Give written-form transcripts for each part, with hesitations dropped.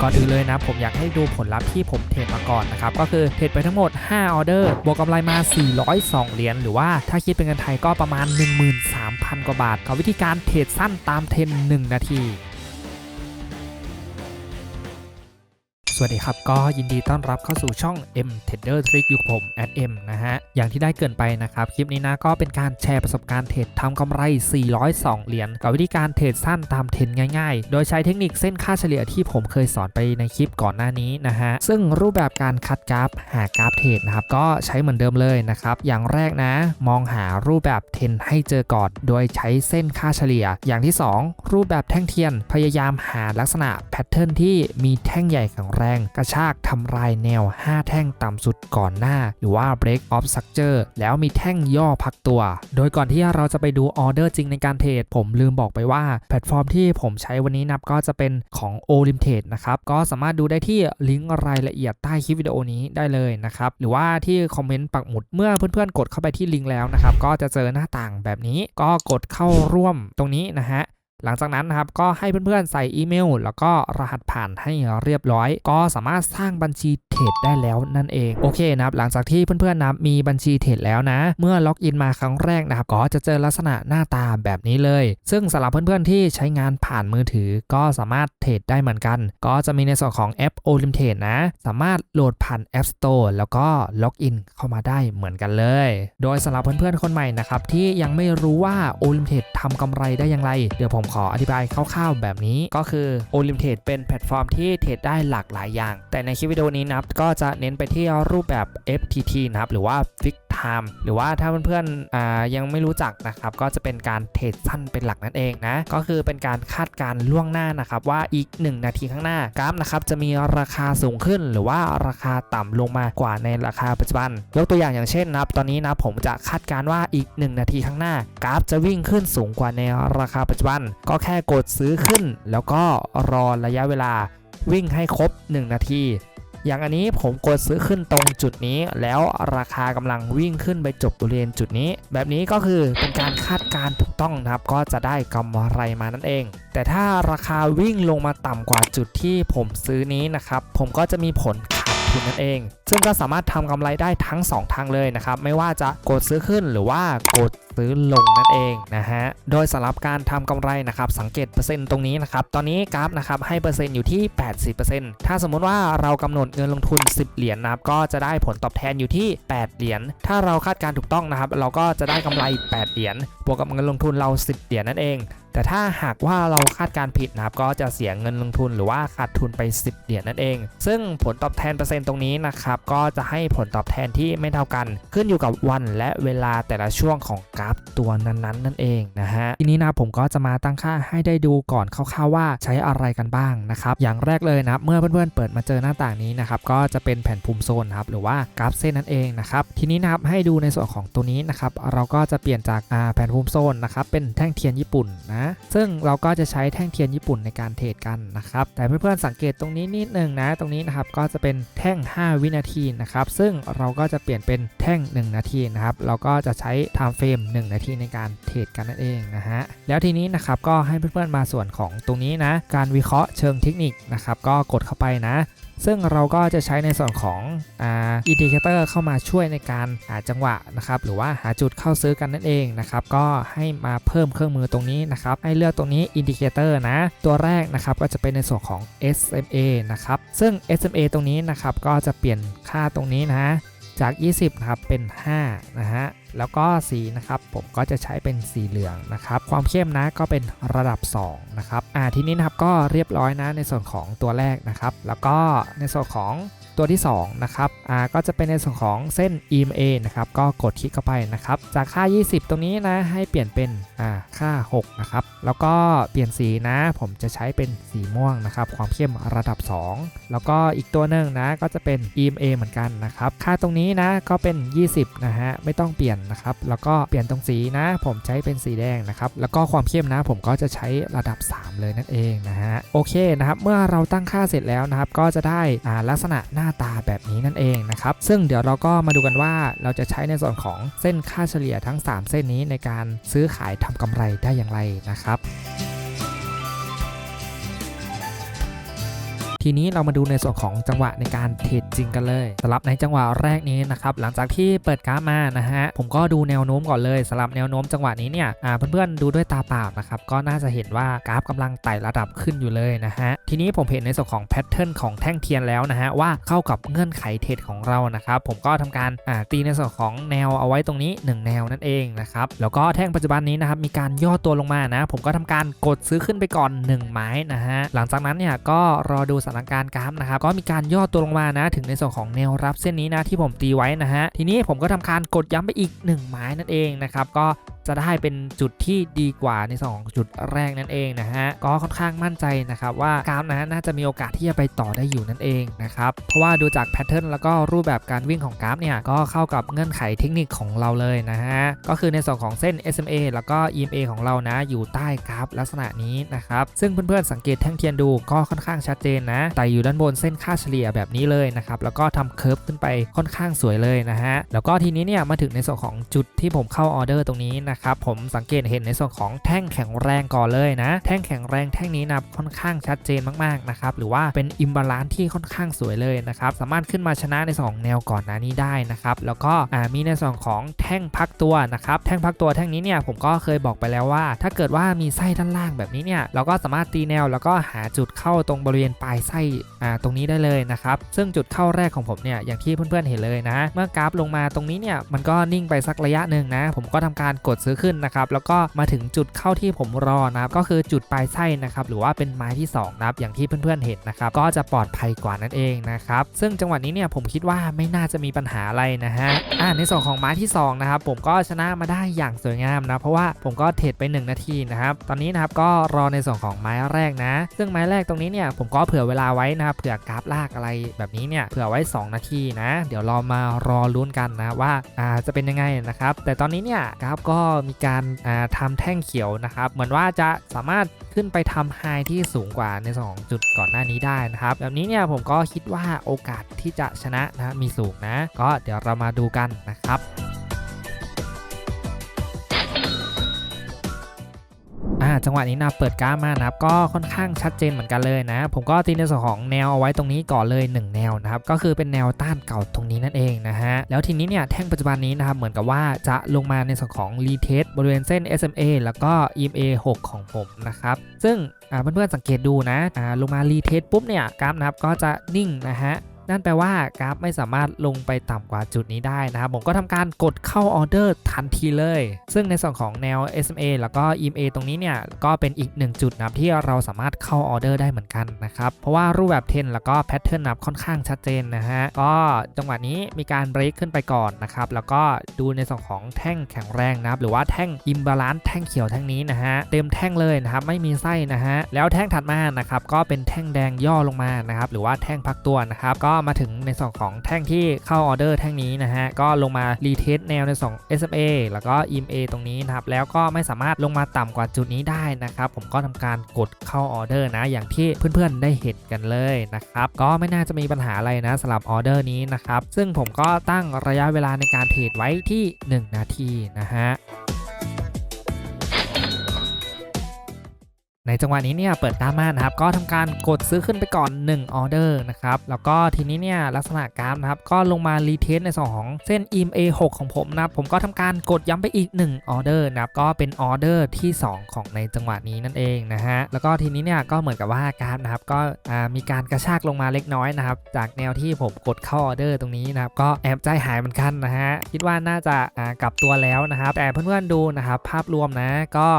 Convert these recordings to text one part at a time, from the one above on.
ก่อนอื่นเลยนะผมอยากให้ดูผลลัพธ์ที่ผมเทรดมาก่อนนะครับก็คือเทรดไปทั้งหมด5ออเดอร์บวกกำไรมา402เหรียญหรือว่าถ้าคิดเป็นเงินไทยก็ประมาณ 13,000 กว่าบาทกับวิธีการเทรดสั้นตามเทรนด์1 นาทีสวัสดีครับก็ยินดีต้อนรับเข้าสู่ช่อง M Trader Trick อยู่ผม @M นะฮะอย่างที่ได้เกินไปนะครับคลิปนี้นะก็เป็นการแชร์ประสบการณ์เทรดทำกำไร402เหรียญกับวิธีการเทรดสั้นตามเทรนด์ง่ายๆโดยใช้เทคนิคเส้นค่าเฉลี่ยที่ผมเคยสอนไปในคลิปก่อนหน้านี้นะฮะซึ่งรูปแบบการคัดกราฟหากราฟเทรดนะครับก็ใช้เหมือนเดิมเลยนะครับอย่างแรกนะมองหารูปแบบเทรนด์ให้เจอก่อนโดยใช้เส้นค่าเฉลี่ยอย่างที่2รูปแบบแท่งเทียนพยายามหาลักษณะแพทเทิร์นที่มีแท่งใหญ่แข็งแรงกระชากทำลายแนว5แท่งต่ำสุดก่อนหน้าหรือว่า break of structure แล้วมีแท่งย่อพักตัวโดยก่อนที่เราจะไปดูออเดอร์จริงในการเทรดผมลืมบอกไปว่าแพลตฟอร์มที่ผมใช้วันนี้นับก็จะเป็นของ Olimtrade นะครับก็สามารถดูได้ที่ลิงก์รายละเอียดใต้คลิปวิดีโอนี้ได้เลยนะครับหรือว่าที่คอมเมนต์ปักหมุดเมื่อเพื่อนๆกดเข้าไปที่ลิงก์แล้วนะครับก็จะเจอหน้าต่างแบบนี้ก็กดเข้าร่วมตรงนี้นะฮะหลังจากนั้นนะครับก็ให้เพื่อนๆใส่อีเมลแล้วก็รหัสผ่านให้เรียบร้อยก็สามารถสร้างบัญชีเทรดได้แล้วนั่นเองโอเคนะครับหลังจากที่เพื่อนๆนะมีบัญชีเทรดแล้วนะเมื่อล็อกอินมาครั้งแรกนะครับก็จะเจอลักษณะหน้าตาแบบนี้เลยซึ่งสำหรับเพื่อนๆที่ใช้งานผ่านมือถือก็สามารถเทรดได้เหมือนกันก็จะมีในส่วนของแอป Olimtrade นะสามารถโหลดผ่าน App Store แล้วก็ล็อกอินเข้ามาได้เหมือนกันเลยโดยสำหรับเพื่อนๆคนใหม่นะครับที่ยังไม่รู้ว่า Olimtrade ทำกำไรได้อย่างไรเดี๋ยวผมขออธิบายคร่าวๆแบบนี้ก็คือ Olimtrade เป็นแพลตฟอร์มที่เทรดได้หลากหลายอย่างแต่ในคลิปวิดีโอนี้นะครับก็จะเน้นไปที่รูปแบบ FTT นะครับหรือว่า Fixed Time หรือว่าถ้าเพื่อนๆยังไม่รู้จักนะครับก็จะเป็นการเทรดสั้นเป็นหลักนั่นเองนะก็คือเป็นการคาดการณ์ล่วงหน้านะครับว่าอีก1 นาทีข้างหน้ากราฟนะครับจะมีราคาสูงขึ้นหรือว่าราคาต่ำลงมากว่าในราคาปัจจุบันยกตัวอย่างเช่นนะครับตอนนี้นะผมจะคาดการณ์ว่าอีก1 นาทีข้างหน้ากราฟจะวิ่งขึ้นสูงกว่าในราคาปัจจุบันก็แค่กดซื้อขึ้นแล้วก็รอระยะเวลาวิ่งให้ครบ1 นาทีอย่างอันนี้ผมกดซื้อขึ้นตรงจุดนี้แล้วราคากำลังวิ่งขึ้นไปจบบริเวณจุดนี้แบบนี้ก็คือเป็นการคาดการณ์ถูกต้องนะครับก็จะได้กำไรมานั่นเองแต่ถ้าราคาวิ่งลงมาต่ำกว่าจุดที่ผมซื้อนี้นะครับผมก็จะมีผลขาดทุนนั่นเองซึ่งก็สามารถทำกำไรได้ทั้ง2ทางเลยนะครับไม่ว่าจะกดซื้อขึ้นหรือว่ากดซื้อลงนั่นเองนะฮะโดยสำหรับการทำกำไรนะครับสังเกตเปอร์เซ็นต์ตรงนี้นะครับตอนนี้กราฟนะครับให้เปอร์เซ็นต์อยู่ที่ 80% ถ้าสมมุติว่าเรากำหนดเงินลงทุน10 เหรียญนะครับก็จะได้ผลตอบแทนอยู่ที่8 เหรียญถ้าเราคาดการถูกต้องนะครับเราก็จะได้กำไร8 เหรียญบวกกับเงินลงทุนเรา10 เหรียญนั่นเองแต่ถ้าหากว่าเราคาดการผิดนะครับก็จะเสียเงินลงทุนหรือว่าขาดทุนไป10 เหรียญนั่นเองซึ่งผลตอบแทนเปอร์เซ็นต์ตรงนี้นะครับก็จะให้ผลตอบแทนที่ไม่เท่ากันขึ้นอยู่กับวันและเวลาแต่ละช่วงของกราฟตัวนั้นนั่นเองนะฮะทีนี้นะผมก็จะมาตั้งค่าให้ได้ดูก่อนคร่าวๆว่าใช้อะไรกันบ้างนะครับอย่างแรกเลยนะเมื่อเพื่อนๆเปิดมาเจอหน้าต่างนี้นะครับก็จะเป็นแผ่นภูมิโซนครับหรือว่ากราฟเส้นนั่นเองนะครับทีนี้นะครับให้ดูในส่วนของตัวนี้นะครับเราก็จะเปลี่ยนจากแผ่นภูมิโซนนะครับเป็นแท่งเทียนญี่ปุ่นนะซึ่งเราก็จะใช้แท่งเทียนญี่ปุ่นในการเทรดกันนะครับแต่เพื่อนๆสังเกตตรงนี้นิดนึงนะตรงนี้นะครับก็จะเป็นแท่ง5 วินาทีนะครับซึ่งเราก็จะเปลี่ยนเป็นแท่ง1 นาทีนะครับเราก็จะใช้ time frame 1 นาทีในการเทรดกันนั่นเองนะฮะแล้วทีนี้นะครับก็ให้เพื่อนๆมาส่วนของตรงนี้นะการวิเคราะห์เชิงเทคนิคนะครับก็กดเข้าไปนะซึ่งเราก็จะใช้ในส่วนของอินดิเคเตอร์เข้ามาช่วยในการหาจังหวะนะครับหรือว่าหาจุดเข้าซื้อกันนั่นเองนะครับก็ให้มาเพิ่มเครื่องมือตรงนี้นะครับให้เลือกตรงนี้อินดิเคเตอร์นะตัวแรกนะครับก็จะเป็นในส่วนของ SMA นะครับซึ่ง SMA ตรงนี้นะครับก็จะเปลี่ยนค่าตรงนี้นะจาก20นะครับเป็น5นะฮะแล้วก็สีนะครับผมก็จะใช้เป็นสีเหลืองนะครับความเข้มนะก็เป็นระดับ2นะครับทีนี้นะครับก็เรียบร้อยนะในส่วนของตัวแรกนะครับแล้วก็ในส่วนของตัวที่2นะครับก็จะเป็นในส่วนของเส้น EMA นะครับก็กดคลิกเข้าไปนะครับจากค่า20ตรงนี้นะให้เปลี่ยนเป็นค่า6นะครับแล้วก็เปลี่ยนสีนะผมจะใช้เป็นสีม่วงนะครับความเข้มระดับ2แล้วก็อีกตัวหนึ่งนะก็จะเป็น EMA เหมือนกันนะครับค่าตรงนี้นะก็เป็น20นะฮะไม่ต้องเปลี่ยนนะครับแล้วก็เปลี่ยนตรงสีนะผมใช้เป็นสีแดงนะครับแล้วก็ความเข้มนะผมก็จะใช้ระดับ3เลยนั่นเองนะฮะโอเคนะครับเมื่อเราตั้งค่าเสร็จแล้วนะครับก็จะได้ลักษณะหน้าตาแบบนี้นั่นเองนะครับซึ่งเดี๋ยวเราก็มาดูกันว่าเราจะใช้ในส่วนของเส้นค่าเฉลี่ยทั้ง3เส้นนี้ในการซื้อขายทำกำไรได้อย่างไรนะครับ ทีนี้เรามาดูในส่วนของจังหวะในการเทรดจริงกันเลยสำหรับในจังหวะแรกนี้นะครับหลังจากที่เปิดกราฟมานะฮะผมก็ดูแนวโน้มก่อนเลยสำหรับแนวโน้มจังหวะนี้เนี่ยเพื่อนๆดูด้วยตาเปล่านะครับก็น่าจะเห็นว่ากราฟกำลังไต่ระดับขึ้นอยู่เลยนะฮะทีนี้ผมเห็นในส่วนของแพทเทิร์นของแท่งเทียนแล้วนะฮะว่าเข้ากับเงื่อนไขเทรดของเรานะครับผมก็ทำการตีในส่วนของแนวเอาไว้ตรงนี้1แนวนั่นเองนะครับแล้วก็แท่งปัจจุบันนี้นะครับมีการย่อตัวลงมานะผมก็ทำการกดซื้อขึ้นไปก่อน1ไม้นะฮะหลังจากนั้นเนี่ยก็รอดูสถานการณ์กราฟนะครับก็มีการย่อตัวลงมานะถึงในส่วนของแนวรับเส้นนี้นะที่ผมตีไว้นะฮะทีนี้ผมก็ทำการกดย้ำไปอีก1ไม้นั่นเองนะครับก็จะได้เป็นจุดที่ดีกว่าใน2จุดแรกนั่นเองนะฮะก็ค่อนข้างมั่นใจนะครับว่ากราฟนะน่าจะมีโอกาสที่จะไปต่อได้อยู่นั่นเองนะครับเพราะว่าดูจากแพทเทิร์นแล้วก็รูปแบบการวิ่งของกราฟเนี่ยก็เข้ากับเงื่อนไขเทคนิคของเราเลยนะฮะก็คือในส่วนของเส้น SMA แล้วก็ EMA ของเรานะอยู่ใต้กราฟลักษณะนี้นะครับซึ่งเพื่อนๆสังเกตแท่งเทียนดูก็ค่อนข้างชัดเจนนะแต่อยู่ด้านบนเส้นค่าเฉลี่ยแบบนี้เลยนะครับแล้วก็ทำเคิร์ฟขึ้นไปค่อนข้างสวยเลยนะฮะแล้วก็ทีนี้เนี่ยมาถึงในส่วนของจุดที่ผมเข้าออเดอร์ตรงนี้นะครับผมสังเกตเห็นในส่วนของแท่งแข็งแรงก่อนเลยนะแท่งแข็งแรงแท่งนี้นะค่อนข้างชัดเจนมากๆนะครับหรือว่าเป็นอิมบาลานซ์ที่ค่อนข้างสวยเลยนะครับสามารถขึ้นมาชนะใน2แนวก่อนหน้านี้ได้นะครับแล้วก็มีในส่วนของแท่งพักตัวนะครับแท่งพักตัวแท่งนี้เนี่ยผมก็เคยบอกไปแล้วว่าถ้าเกิดว่ามีไส้ด้านล่างแบบนี้เนี่ยเราก็สามารถตีแนวแล้วก็หาจุดเข้าตรงบริเวณปลายไส้ตรงนี้ได้เลยนะครับซึ่งจุดเข้าแรกของผมเนี่ยอย่างที่เพื่อนๆเห็นเลยนะเมื่อกราฟลงมาตรงนี้เนี่ยมันก็นิ่งไปสักระยะหนึ่งนะผมก็ทำการกดซื้อขึ้นนะครับแล้วก็มาถึงจุดเข้าที่ผมรอนะครับก็คือจุดปลายไส้นะครับหรือว่าเป็นไม้ที่2นะครับอย่างที่เพื่อนๆเห็นนะครับก็จะปลอดภัยกว่านั่นเองนะครับซึ่งจังหวะนี้เนี่ยผมคิดว่าไม่น่าจะมีปัญหาอะไรนะฮะในส่วนของไม้ที่2นะครับผมก็ชนะมาได้อย่างสวยงามนะเพราะว่าผมก็เทรดไป1นาทีนะครับตอนนี้นะครับก็รอในส่วนของไม้แรกนะซึ่งไม้แรกตรงนี้เนี่ยผมก็เผื่อเวลาไว้นะครับเผื่อกราฟลากอะไรแบบนี้เนี่ยเผื่อไว้2นาทีนะเดี๋ยวเรามารอลุ้นกันนะว่าจะเป็นยังไงนะครับแต่ตอนนี้เนี่ยกราฟก็มีการทำแท่งเขียวนะครับเหมือนว่าจะสามารถขึ้นไปทำไฮที่สูงกว่าใน2จุดก่อนหน้านี้ได้นะครับแบบนี้เนี่ยผมก็คิดว่าโอกาสที่จะชนะนะมีสูงนะก็เดี๋ยวเรามาดูกันนะครับจังหวะนี้นะเปิดกราฟมานะครับก็ค่อนข้างชัดเจนเหมือนกันเลยนะผมก็ตีในส่วนของแนวเอาไว้ตรงนี้ก่อนเลย1แนวนะครับก็คือเป็นแนวต้านเก่าตรงนี้นั่นเองนะฮะแล้วทีนี้เนี่ยแท่งปัจจุบันนี้นะครับเหมือนกับว่าจะลงมาในส่วนของรีเทสบริเวณเส้น SMA แล้วก็ EMA 6ของผมนะครับซึ่งเพื่อนๆสังเกตดูนะลงมารีเทสปุ๊บเนี่ยกราฟนะครับก็จะนิ่งนะฮะนั่นแปลว่ากราฟไม่สามารถลงไปต่ำกว่าจุดนี้ได้นะครับผมก็ทำการกดเข้าออเดอร์ทันทีเลยซึ่งในส่วนของแนว SMA แล้วก็ EMA ตรงนี้เนี่ยก็เป็นอีก1จุดนะที่เราสามารถเข้าออเดอร์ได้เหมือนกันนะครับเพราะว่ารูปแบบเทรนแล้วก็แพทเทิร์นนับค่อนข้างชัดเจนนะฮะก็จังหวะนี้มีการเบรกขึ้นไปก่อนนะครับแล้วก็ดูในส่วนของแท่งแข็งแรงนะครับหรือว่าแท่งอิมบาลานซ์แท่งเขียวแท่งนี้นะฮะเต็มแท่งเลยนะครับไม่มีไส้นะฮะแล้วแท่งถัดมานะครับก็เป็นแท่งแดงย่อลงมานะครับหรือว่าแท่งพักตัวนะครับก็มาถึงในส่วนของแท่งที่เข้าออเดอร์แท่งนี้นะฮะก็ลงมารีเทสแนวใน2 SMA แล้วก็ EMA ตรงนี้นะครับแล้วก็ไม่สามารถลงมาต่ำกว่าจุดนี้ได้นะครับผมก็ทำการกดเข้าออเดอร์นะอย่างที่เพื่อนๆได้เห็นกันเลยนะครับก็ไม่น่าจะมีปัญหาอะไรนะสำหรับออเดอร์นี้นะครับซึ่งผมก็ตั้งระยะเวลาในการเทรดไว้ที่1นาทีนะฮะในจังหวะนี้เนี่ยเปิดกราฟมานะครับก็ทำการกดซื้อขึ้นไปก่อน1ออเดอร์นะครับแล้วก็ทีนี้เนี่ยลักษณะกราฟนะครับก็ลงมารีเทสในส่วนของเส้น EMA 6ของผมนะผมก็ทำการกดย้ำไปอีก1ออเดอร์นะครับก็เป็นออเดอร์ที่2ของในจังหวะนี้นั่นเองนะฮะแล้วก็ทีนี้เนี่ยก็เหมือนกับว่ากราฟนะครับก็มีการกระชากลงมาเล็กน้อยนะครับจากแนวที่ผมกดเข้าออเดอร์ตรงนี้นะครับก็แอบใจหายเหมือนกันนะฮะคิดว่าน่าจะกลับตัวแล้วนะครับแต่เพื่อนๆดูนะครับภาพรวมนะก็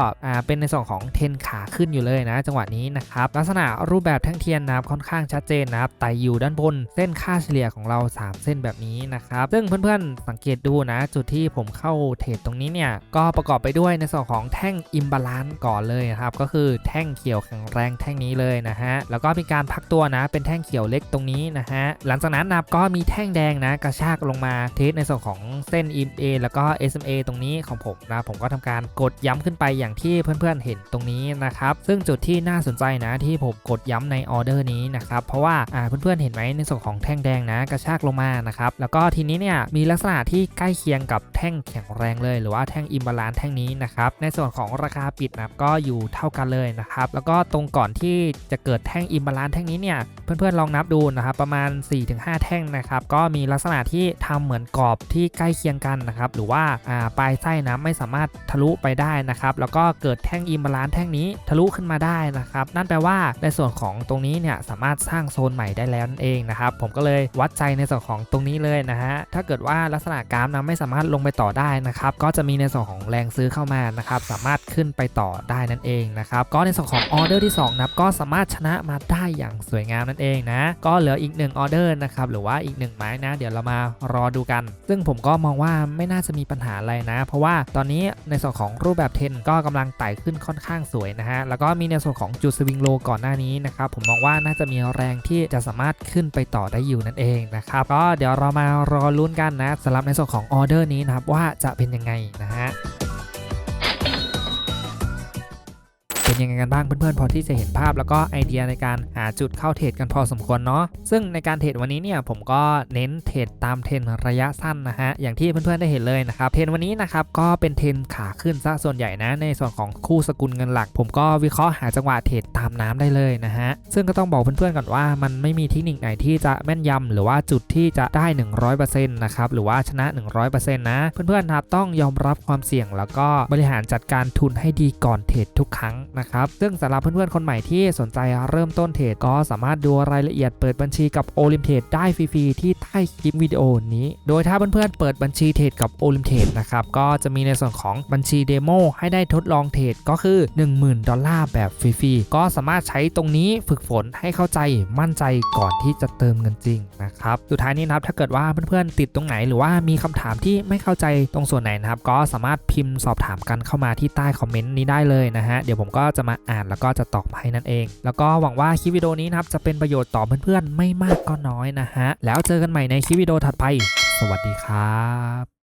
เป็นในส่วนของเทรนขาขึ้นอยู่เลยนะจังหวะนี้นะครับลักษณะรูปแบบแท่งเทียนนะครับค่อนข้างชัดเจนนะครับไต่อยู่ด้านบนเส้นค่าเฉลี่ยของเรา3เส้นแบบนี้นะครับซึ่งเพื่อนๆสังเกตดูนะจุดที่ผมเข้าเทรดตรงนี้เนี่ยก็ประกอบไปด้วยในส่วนของแท่งอิมบาลานซ์ก่อนเลยครับก็คือแท่งเขียวแข็งแรงแท่งนี้เลยนะฮะแล้วก็มีการพักตัวนะเป็นแท่งเขียวเล็กตรงนี้นะฮะหลังจากนั้นนะครับก็มีแท่งแดงนะกระชากลงมาเทสในส่วนของเส้น EMA แล้วก็ SMA ตรงนี้ของผมนะผมก็ทำการกดย้ำขึ้นไปอย่างที่เพื่อนๆเห็นตรงนี้นะครับ ซึ่งจุดที่น่าสนใจนะที่ผมกดย้ำในออเดอร์นี้นะครับเพราะว่าเพื่อนๆเห็นไหมในส่วนของแท่งแดงนะกระชากลงมานะครับแล้วก็ทีนี้เนี่ยมีลักษณะที่ใกล้เคียงกับแท่งแข็งแรงเลยหรือว่าแท่งอิมบาลานซ์แท่งนี้นะครับในส่วนของราคาปิดนะก็อยู่เท่ากันเลยนะครับแล้วก็ตรงก่อนที่จะเกิดแท่งอิมบาลานซ์แท่งนี้เนี่ยเพื่อนๆลองนับดูนะครับประมาณ 4-5 แท่งนะครับก็มีลักษณะที่ทำเหมือนกรอบที่ใกล้เคียงกันนะครับหรือว่าปลายไส้นะไม่สามารถทะลุไปได้นะครับแล้วก็เกิดแท่งอิมบาลานซ์แท่งนี้ทะลุขึ้นมาได้นะครับนั่นแปลว่าในส่วนของตรงนี้เนี่ยสามารถสร้างโซนใหม่ได้แล้วนั่นเองนะครับผมก็เลยวัดใจในส่วนของตรงนี้เลยนะฮะถ้าเกิดว่าลักษณะกราฟนะไม่สามารถลงไปต่อได้นะครับก็จะมีในส่วนของแรงซื้อเข้ามานะครับสามารถขึ้นไปต่อได้นั่นเองนะครับก็ในส่วนของออเดอร์ที่2นะครับก็สามารถชนะมาได้อย่างสวยงามนั่นเองนะก็เหลืออีก1ออเดอร์นะครับหรือว่าอีก1ไม้นะเดี๋ยวเรามารอดูกันซึ่งผมก็มองว่าไม่น่าจะมีปัญหาอะไรนะเพราะว่าตอนนี้ในส่วนของรูปแบบเทรนก็กำลังไต่ขึ้นค่อนข้างสวยนะฮะแล้วก็มีในส่วนของจุดสวิงโลก่อนหน้านี้นะครับผมมองว่าน่าจะมีแรงที่จะสามารถขึ้นไปต่อได้อยู่นั่นเองนะครับก็เดี๋ยวเรามารอลุ้นกันนะสำหรับในส่วนของออเดอร์นี้นะครับว่าจะเป็นยังไงนะฮะเป็นยังไงกันบ้างเพื่อนๆพอที่จะเห็นภาพแล้วก็ไอเดียในการหาจุดเข้าเทรดกันพอสมควรเนาะซึ่งในการเทรดวันนี้เนี่ยผมก็เน้นเทรดตามเทรนระยะสั้นนะฮะอย่างที่เพื่อนๆได้เห็นเลยนะครับเทรนวันนี้นะครับก็เป็นเทรนขาขึ้นซะส่วนใหญ่นะในส่วนของคู่สกุลเงินหลักผมก็วิเคราะห์หาจังหวะเทรดตามน้ำได้เลยนะฮะซึ่งก็ต้องบอกเพื่อนๆก่อนว่ามันไม่มีเทคนิคไหนที่จะแม่นยำหรือว่าจุดที่จะได้ 100% นะครับหรือว่าชนะ 100% นะเพื่อนๆครับต้องยอมรับความเสี่ยงแล้วก็บริหารจัดการทุนให้ดีก่อนเทรดทุกครั้งนะครับซึ่งสำหรับเพื่อนๆคนใหม่ที่สนใจเริ่มต้นเทรดก็สามารถดูรายละเอียดเปิดบัญชีกับโอลิมเทรดได้ฟรีๆที่ใต้คลิปวิดีโอนี้โดยถ้าเพื่อนๆเปิดบัญชีเทรดกับโอลิมเทรดนะครับก็จะมีในส่วนของบัญชีเดโมให้ได้ทดลองเทรดก็คือ $10,000 แบบฟรีๆก็สามารถใช้ตรงนี้ฝึกฝนให้เข้าใจมั่นใจก่อนที่จะเติมเงินจริงนะครับสุดท้ายนี้นะครับถ้าเกิดว่าเพื่อนๆติดตรงไหนหรือว่ามีคำถามที่ไม่เข้าใจตรงส่วนไหนนะครับก็สามารถพิมพ์สอบถามกันเข้ามาที่ใต้คอมเมนต์นี้ได้เลยนะฮะเดี๋ยวผมก็จะมาอ่านแล้วก็จะตอบให้นั่นเองแล้วก็หวังว่าคลิปวิดีโอนี้นะครับจะเป็นประโยชน์ต่อเพื่อนๆไม่มากก็น้อยนะฮะแล้วเจอกันใหม่ในคลิปวิดีโอถัดไปสวัสดีครับ